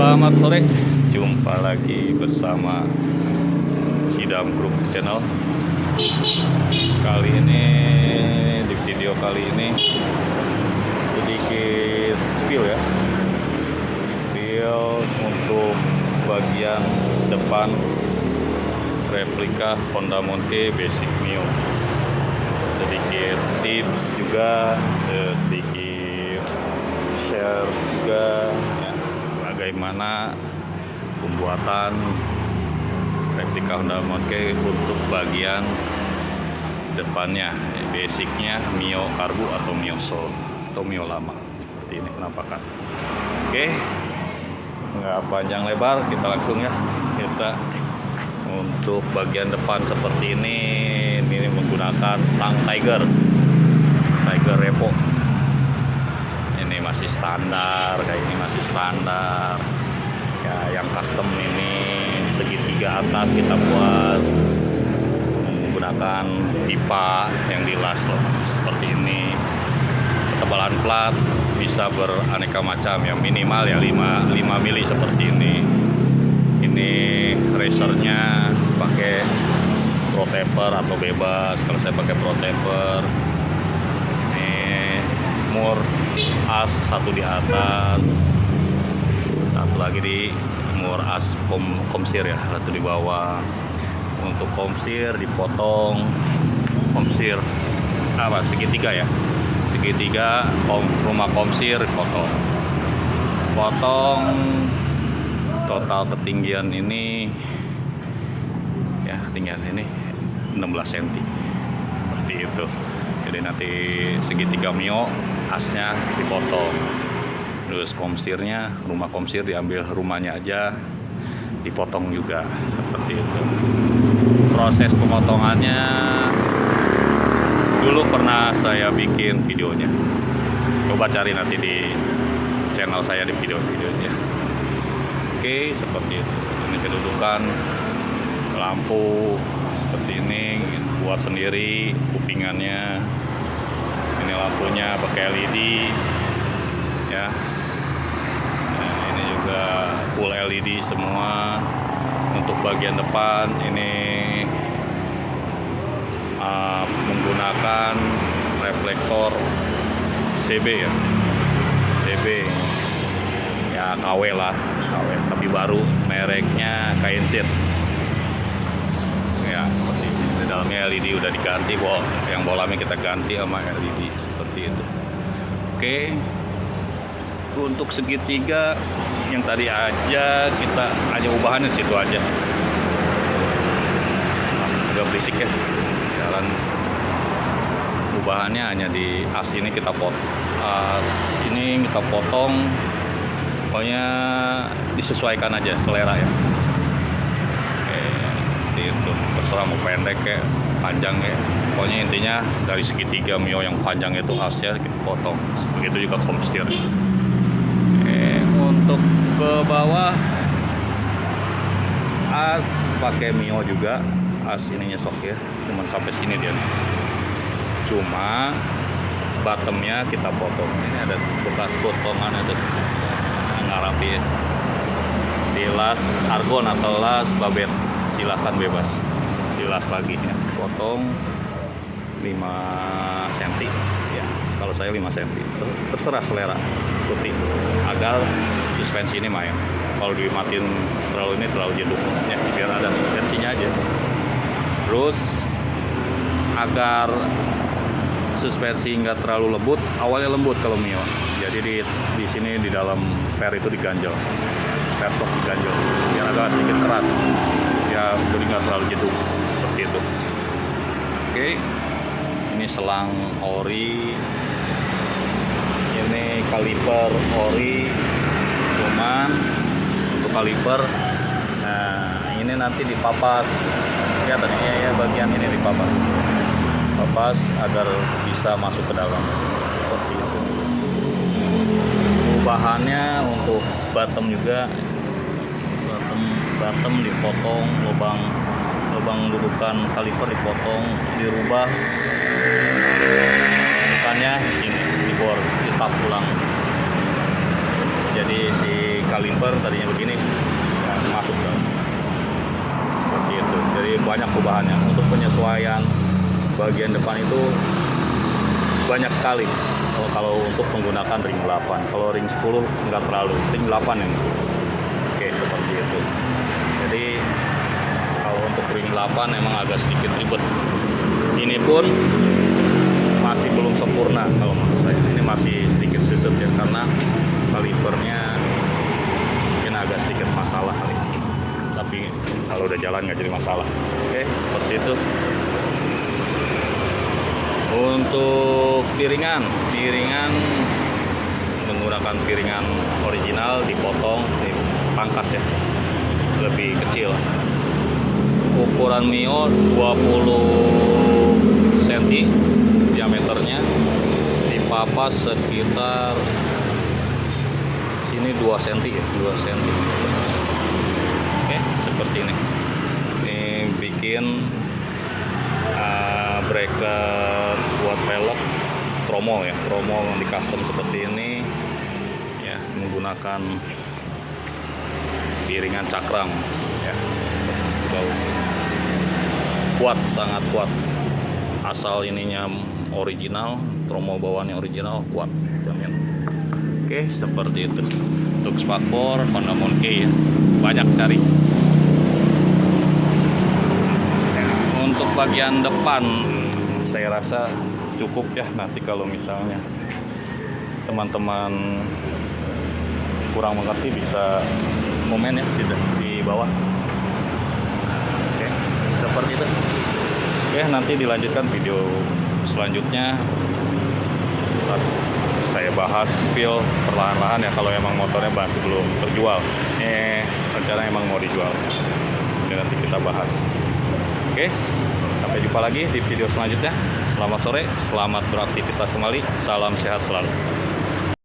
Selamat sore, jumpa lagi bersama Sidam Group Channel. Kali ini, di video kali ini sedikit spill ya, spill untuk bagian depan replika Honda Monkey Basic Mio. Sedikit tips juga, sedikit share juga ya, bagaimana pembuatan replika Honda Monkey untuk bagian depannya, basicnya Mio Karbu atau Mio Soul atau Mio lama seperti ini penampakan. Oke, nggak panjang lebar, kita langsung ya. Kita untuk bagian depan seperti ini menggunakan stang Tiger Repo. Ini masih standar, kayak ini masih standar ya. Yang custom ini segitiga atas kita buat menggunakan pipa yang dilas seperti ini. Ketebalan plat bisa beraneka macam ya, minimal ya 5 mili seperti ini. Ini racernya pakai pro taper atau bebas. Kalau saya pakai pro taper. Ini mur as satu di atas, satu lagi di mur as komsir ya, satu di bawah. Untuk komsir dipotong, komsir segitiga ya, segitiga rumah komsir dipotong. Total ketinggian ini ya, ketinggian ini 16 cm seperti itu. Jadi nanti segitiga Mio asnya dipotong, terus komsirnya, rumah komsir diambil rumahnya aja, dipotong juga seperti itu. Proses pemotongannya dulu pernah saya bikin videonya, coba cari nanti di channel saya di videonya. Oke, seperti itu. Ini kedudukan lampu seperti ini, buat sendiri kupingannya. Ini lampunya pakai LED ya. Nah, ini juga full LED semua. Untuk bagian depan ini menggunakan reflektor CB ya, CB ya, KW lah, KW tapi baru, mereknya Kainsit ya, seperti ini. Di dalamnya LED udah diganti, yang bolamnya kita ganti sama LED seperti itu. Oke, untuk segitiga yang tadi aja kita hanya ubahannya situ aja. Agak berisik ya jalan. Ubahannya hanya di as ini kita potong, pokoknya disesuaikan aja selera ya. Itu terserah mau pendek kayak panjang ya, pokoknya intinya dari segitiga Mio yang panjang itu asnya kita potong. Begitu juga komstir. Untuk ke bawah as pakai Mio juga, as ininya sok ya, cuman sampai sini dia nih. Cuma bottomnya kita potong. Ini ada bekas potongan, ada nggak rapi ya. Di las argon atau las babet, silahkan bebas dilas lagi ya. Potong 5 cm ya, kalau saya 5 cm, terserah selera putih, agar suspensi ini main. Kalau dimatiin terlalu jeduk ya, biar ada suspensinya aja. Terus agar suspensi nggak terlalu lembut, awalnya lembut kalau Mio, jadi di sini di dalam per itu diganjel, per sok diganjel biar agak sedikit keras ya, jadi nggak terlalu jeduk seperti itu. Oke, ini selang ori, ini kaliper ori, cuman untuk kaliper, nah ini nanti dipapas ya, tadinya ya bagian ini dipapas agar bisa masuk ke dalam seperti itu. Bahannya untuk bottom juga, bottom dipotong, lubang dudukan kaliper dipotong, dirubah bukannya ini dibor, ditap ulang. Jadi si kaliper tadinya begini masuk ke seperti itu. Jadi banyak perubahannya. Untuk penyesuaian bagian depan itu banyak sekali. Kalau untuk menggunakan ring 8, kalau ring 10 nggak terlalu, ring 8 yang oke seperti itu. Jadi kalau untuk ring 8 emang agak sedikit ribet. Ini pun masih belum sempurna kalau menurut saya. Ini masih sedikit siset ya, karena kalipernya mungkin agak sedikit masalah kali. Tapi kalau udah jalan nggak jadi masalah. Oke, seperti itu. Untuk piringan menggunakan piringan original, dipotong, dipangkas ya, lebih kecil. Ukuran Mio 20 cm diameternya, dipapas sekitar sini 2 cm ya, 2 cm. Oke, seperti ini. Ini bikin breaker buat velg tromol ya, tromol yang di custom seperti ini ya, menggunakan piringan cakram ya. Kuat, sangat kuat. Asal ininya original, tromol bawaannya original, kuat, jamin. Oke, seperti itu. Untuk spakbor Honda Monkey ya, banyak cari. Untuk bagian depan saya rasa cukup ya. Nanti kalau misalnya teman-teman kurang mengerti bisa komen ya di bawah. Oke, seperti itu. Oke, nanti dilanjutkan video selanjutnya. Saya bahas feel perlahan-lahan ya, kalau emang motornya masih belum terjual. Ini rencana emang mau dijual. Ini nanti kita bahas. Oke, sampai jumpa lagi di video selanjutnya. Selamat sore, selamat beraktivitas kembali. Salam sehat selalu.